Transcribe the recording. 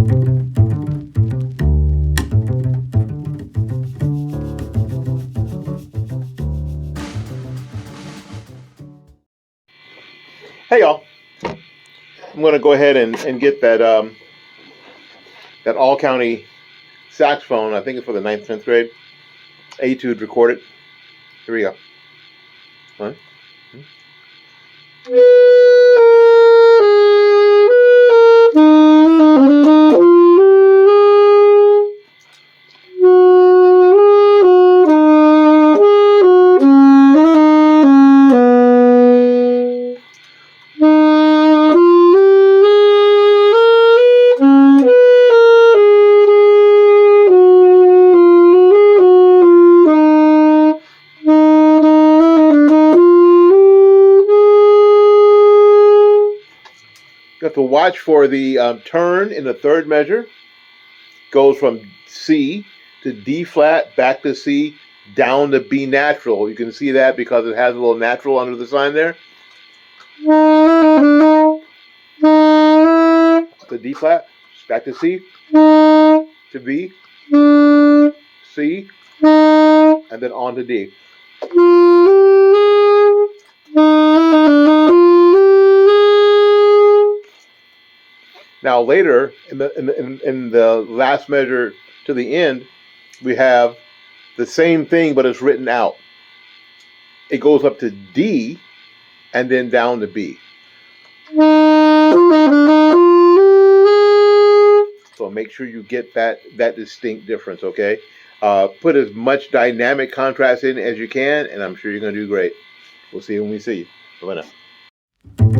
Hey y'all, I'm going to go ahead and get that that all-county saxophone. I think it's for the 9th, 10th grade. Etude recorded. Here we go. One. You have to watch for the turn in the third measure. Goes from C to D flat, back to C, down to B natural. You can see that because it has a little natural under the sign there. To D flat, back to C, to B, C, and then on to D. Now later, in the last measure to the end, we have the same thing, but it's written out. It goes up to D, and then down to B. So make sure you get that distinct difference, okay? Put as much dynamic contrast in as you can, and I'm sure you're going to do great. We'll see you when we see you. Bye now.